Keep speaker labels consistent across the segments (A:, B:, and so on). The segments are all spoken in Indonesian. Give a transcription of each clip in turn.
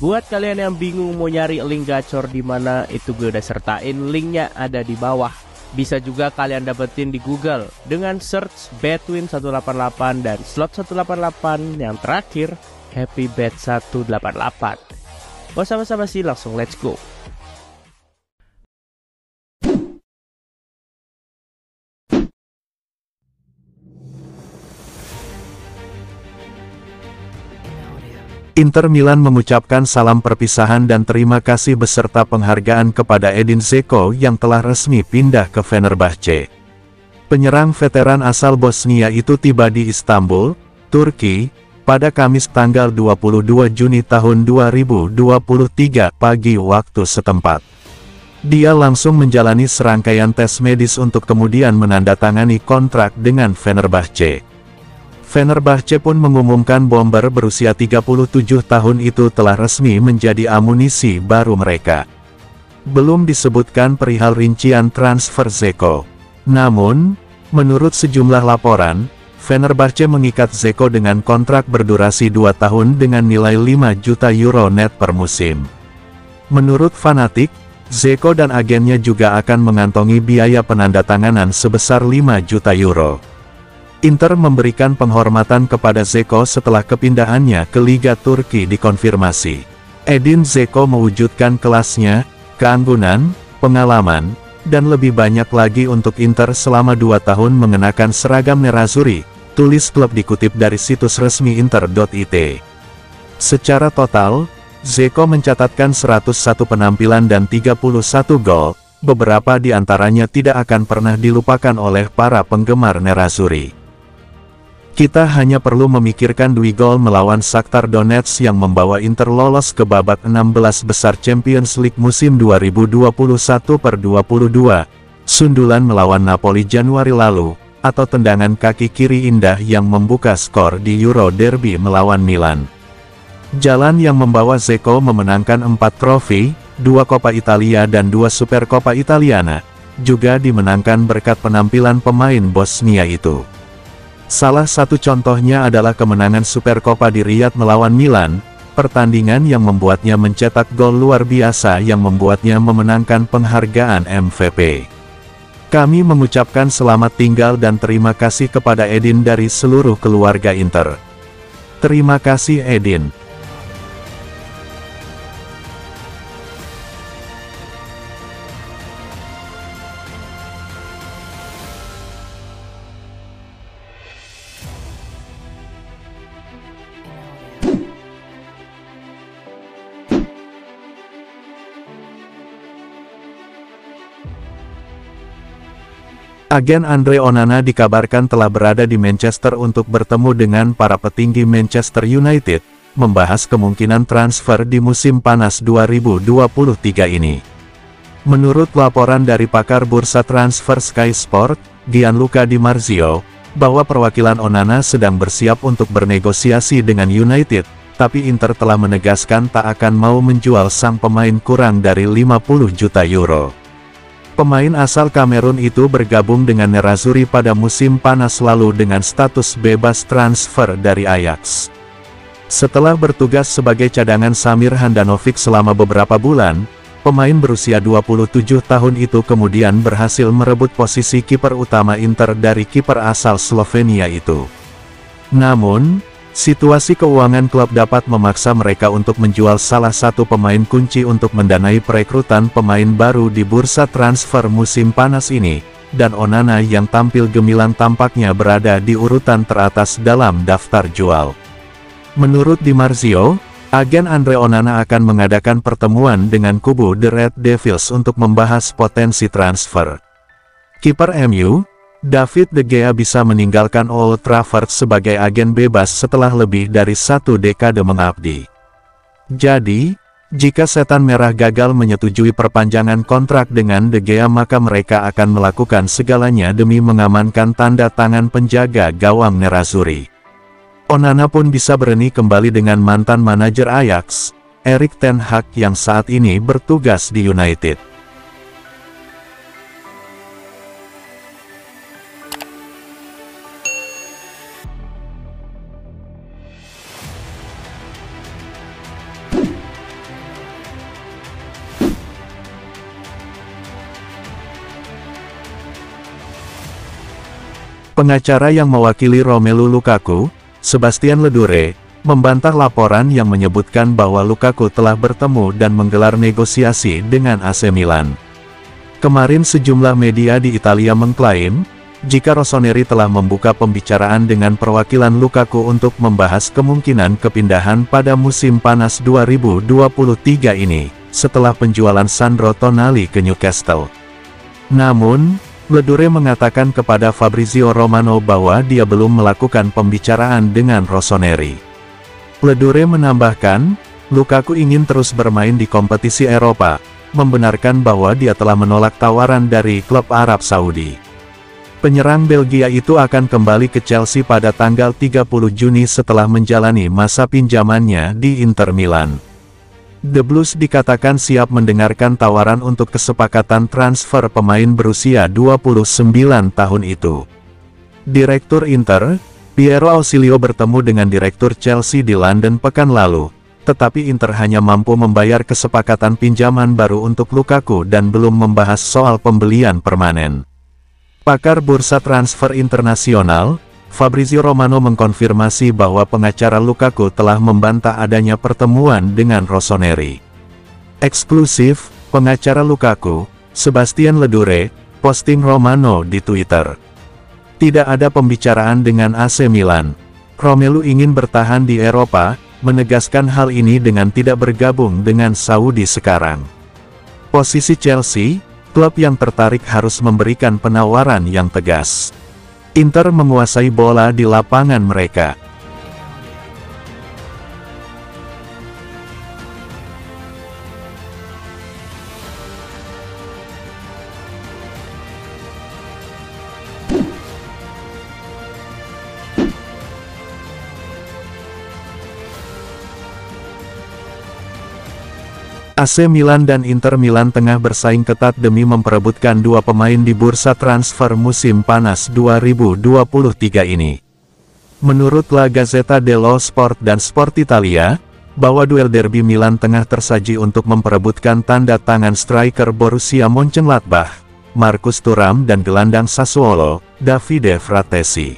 A: Buat kalian yang bingung mau nyari link gacor di mana, itu gue udah sertain linknya ada di bawah. Bisa juga kalian dapetin di Google dengan search Betwin 188 dan slot 188 yang terakhir Happy Bet 188. Mau sama-sama sih, langsung let's go.
B: Inter Milan mengucapkan salam perpisahan dan terima kasih beserta penghargaan kepada Edin Dzeko yang telah resmi pindah ke Fenerbahce. Penyerang veteran asal Bosnia itu tiba di Istanbul, Turki, pada Kamis tanggal 22 Juni tahun 2023 pagi waktu setempat. Dia langsung menjalani serangkaian tes medis untuk kemudian menandatangani kontrak dengan Fenerbahce. Fenerbahce pun mengumumkan bomber berusia 37 tahun itu telah resmi menjadi amunisi baru mereka. Belum disebutkan perihal rincian transfer Dzeko. Namun, menurut sejumlah laporan, Fenerbahce mengikat Dzeko dengan kontrak berdurasi 2 tahun dengan nilai 5 juta euro net per musim. Menurut Fanatik, Dzeko dan agennya juga akan mengantongi biaya penandatanganan sebesar 5 juta euro. Inter memberikan penghormatan kepada Dzeko setelah kepindahannya ke Liga Turki dikonfirmasi. Edin Dzeko mewujudkan kelasnya, keanggunan, pengalaman, dan lebih banyak lagi untuk Inter selama 2 tahun mengenakan seragam nerazzurri, tulis klub dikutip dari situs resmi Inter.it. Secara total, Dzeko mencatatkan 101 penampilan dan 31 gol, beberapa di antaranya tidak akan pernah dilupakan oleh para penggemar nerazzurri. Kita hanya perlu memikirkan 2 gol melawan Shakhtar Donetsk yang membawa Inter lolos ke babak 16 besar Champions League musim 2021/22, sundulan melawan Napoli Januari lalu, atau tendangan kaki kiri indah yang membuka skor di Euro Derby melawan Milan. Jalan yang membawa Dzeko memenangkan 4 trofi, 2 Coppa Italia dan 2 Supercoppa Italiana, juga dimenangkan berkat penampilan pemain Bosnia itu. Salah satu contohnya adalah kemenangan Supercoppa di Riyadh melawan Milan, pertandingan yang membuatnya mencetak gol luar biasa yang membuatnya memenangkan penghargaan MVP. Kami mengucapkan selamat tinggal dan terima kasih kepada Edin dari seluruh keluarga Inter. Terima kasih Edin. Agen Andre Onana dikabarkan telah berada di Manchester untuk bertemu dengan para petinggi Manchester United, membahas kemungkinan transfer di musim panas 2023 ini. Menurut laporan dari pakar bursa transfer Sky Sport, Gianluca Di Marzio, bahwa perwakilan Onana sedang bersiap untuk bernegosiasi dengan United, tapi Inter telah menegaskan tak akan mau menjual sang pemain kurang dari 50 juta euro. Pemain asal Kamerun itu bergabung dengan nerazzurri pada musim panas lalu dengan status bebas transfer dari Ajax. Setelah bertugas sebagai cadangan Samir Handanovic selama beberapa bulan, pemain berusia 27 tahun itu kemudian berhasil merebut posisi kiper utama Inter dari kiper asal Slovenia itu. Namun, situasi keuangan klub dapat memaksa mereka untuk menjual salah satu pemain kunci untuk mendanai perekrutan pemain baru di bursa transfer musim panas ini, dan Onana yang tampil gemilang tampaknya berada di urutan teratas dalam daftar jual. Menurut Di Marzio, agen Andre Onana akan mengadakan pertemuan dengan kubu The Red Devils untuk membahas potensi transfer. Kiper MU, David De Gea bisa meninggalkan Old Trafford sebagai agen bebas setelah lebih dari 1 dekade mengabdi. Jadi, jika Setan Merah gagal menyetujui perpanjangan kontrak dengan De Gea maka mereka akan melakukan segalanya demi mengamankan tanda tangan penjaga gawang nerazzurri. Onana pun bisa berani kembali dengan mantan manajer Ajax, Erik ten Hag yang saat ini bertugas di United. Pengacara yang mewakili Romelu Lukaku, Sebastian Ledure, membantah laporan yang menyebutkan bahwa Lukaku telah bertemu dan menggelar negosiasi dengan AC Milan. Kemarin sejumlah media di Italia mengklaim, jika Rossoneri telah membuka pembicaraan dengan perwakilan Lukaku untuk membahas kemungkinan kepindahan pada musim panas 2023 ini, setelah penjualan Sandro Tonali ke Newcastle. Namun, Ledure mengatakan kepada Fabrizio Romano bahwa dia belum melakukan pembicaraan dengan Rossoneri. Ledure menambahkan, Lukaku ingin terus bermain di kompetisi Eropa, membenarkan bahwa dia telah menolak tawaran dari klub Arab Saudi. Penyerang Belgia itu akan kembali ke Chelsea pada tanggal 30 Juni setelah menjalani masa pinjamannya di Inter Milan. The Blues dikatakan siap mendengarkan tawaran untuk kesepakatan transfer pemain berusia 29 tahun itu. Direktur Inter, Piero Ausilio bertemu dengan Direktur Chelsea di London pekan lalu, tetapi Inter hanya mampu membayar kesepakatan pinjaman baru untuk Lukaku dan belum membahas soal pembelian permanen. Pakar bursa transfer internasional, Fabrizio Romano mengkonfirmasi bahwa pengacara Lukaku telah membantah adanya pertemuan dengan Rossoneri. Eksklusif, pengacara Lukaku, Sebastian Ledure, posting Romano di Twitter. Tidak ada pembicaraan dengan AC Milan. Romelu ingin bertahan di Eropa, menegaskan hal ini dengan tidak bergabung dengan Saudi sekarang. Posisi Chelsea, klub yang tertarik harus memberikan penawaran yang tegas. Inter menguasai bola di lapangan mereka. AC Milan dan Inter Milan tengah bersaing ketat demi memperebutkan dua pemain di bursa transfer musim panas 2023 ini. Menurut La Gazzetta dello Sport dan Sport Italia, bahwa duel derby Milan tengah tersaji untuk memperebutkan tanda tangan striker Borussia Mönchengladbach, Marcus Thuram dan gelandang Sassuolo, Davide Fratesi.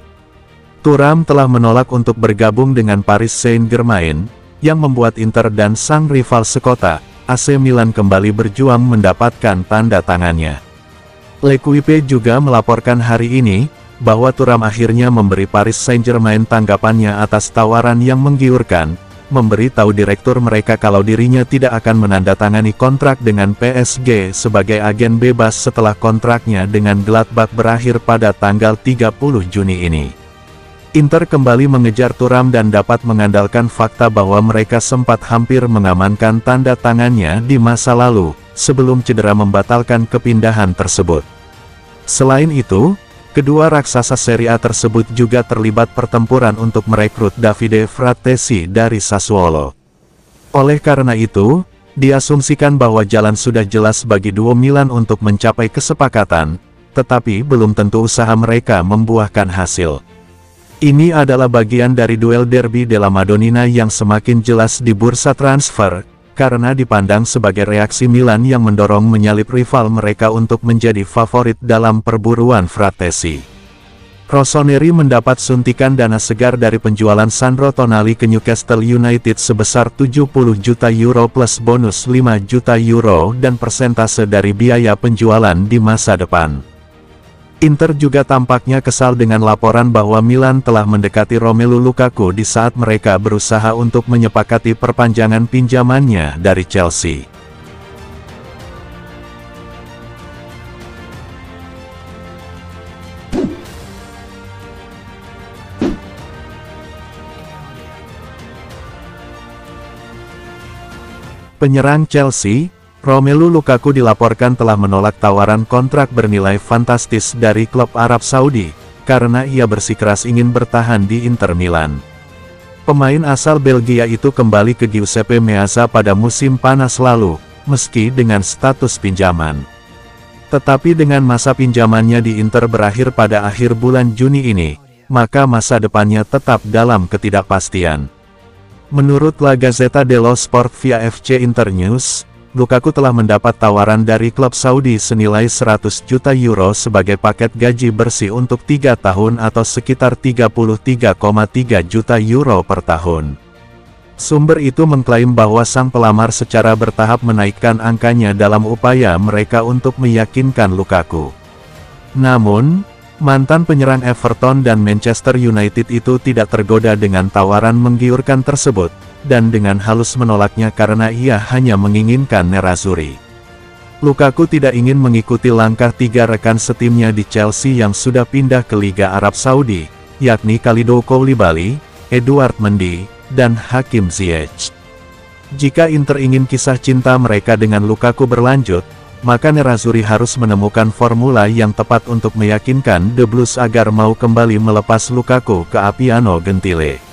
B: Thuram telah menolak untuk bergabung dengan Paris Saint-Germain, yang membuat Inter dan sang rival sekota, AC Milan kembali berjuang mendapatkan tanda tangannya. L'Equipe juga melaporkan hari ini, bahwa Thuram akhirnya memberi Paris Saint-Germain tanggapannya atas tawaran yang menggiurkan, memberi tahu direktur mereka kalau dirinya tidak akan menandatangani kontrak dengan PSG sebagai agen bebas setelah kontraknya dengan Gladbach berakhir pada tanggal 30 Juni ini. Inter kembali mengejar Thuram dan dapat mengandalkan fakta bahwa mereka sempat hampir mengamankan tanda tangannya di masa lalu, sebelum cedera membatalkan kepindahan tersebut. Selain itu, kedua raksasa Serie A tersebut juga terlibat pertempuran untuk merekrut Davide Fratesi dari Sassuolo. Oleh karena itu, diasumsikan bahwa jalan sudah jelas bagi duo Milan untuk mencapai kesepakatan, tetapi belum tentu usaha mereka membuahkan hasil. Ini adalah bagian dari duel derby della Madonnina yang semakin jelas di bursa transfer, karena dipandang sebagai reaksi Milan yang mendorong menyalip rival mereka untuk menjadi favorit dalam perburuan Fratesi. Rossoneri mendapat suntikan dana segar dari penjualan Sandro Tonali ke Newcastle United sebesar 70 juta euro plus bonus 5 juta euro dan persentase dari biaya penjualan di masa depan. Inter juga tampaknya kesal dengan laporan bahwa Milan telah mendekati Romelu Lukaku di saat mereka berusaha untuk menyepakati perpanjangan pinjamannya dari Chelsea. Penyerang Chelsea, Romelu Lukaku dilaporkan telah menolak tawaran kontrak bernilai fantastis dari klub Arab Saudi, karena ia bersikeras ingin bertahan di Inter Milan. Pemain asal Belgia itu kembali ke Giuseppe Meazza pada musim panas lalu, meski dengan status pinjaman. Tetapi dengan masa pinjamannya di Inter berakhir pada akhir bulan Juni ini, maka masa depannya tetap dalam ketidakpastian. Menurut La Gazzetta dello Sport via FC Internews, Lukaku telah mendapat tawaran dari klub Saudi senilai 100 juta euro sebagai paket gaji bersih untuk 3 tahun atau sekitar 33,3 juta euro per tahun. Sumber itu mengklaim bahwa sang pelamar secara bertahap menaikkan angkanya dalam upaya mereka untuk meyakinkan Lukaku. Namun, mantan penyerang Everton dan Manchester United itu tidak tergoda dengan tawaran menggiurkan tersebut, dan dengan halus menolaknya karena ia hanya menginginkan Nerazzurri. Lukaku tidak ingin mengikuti langkah 3 rekan setimnya di Chelsea yang sudah pindah ke Liga Arab Saudi, yakni Kalidou Koulibaly, Edouard Mendy, dan Hakim Ziyech. Jika Inter ingin kisah cinta mereka dengan Lukaku berlanjut, maka Nerazzurri harus menemukan formula yang tepat untuk meyakinkan The Blues agar mau kembali melepas Lukaku ke Appiano Gentile.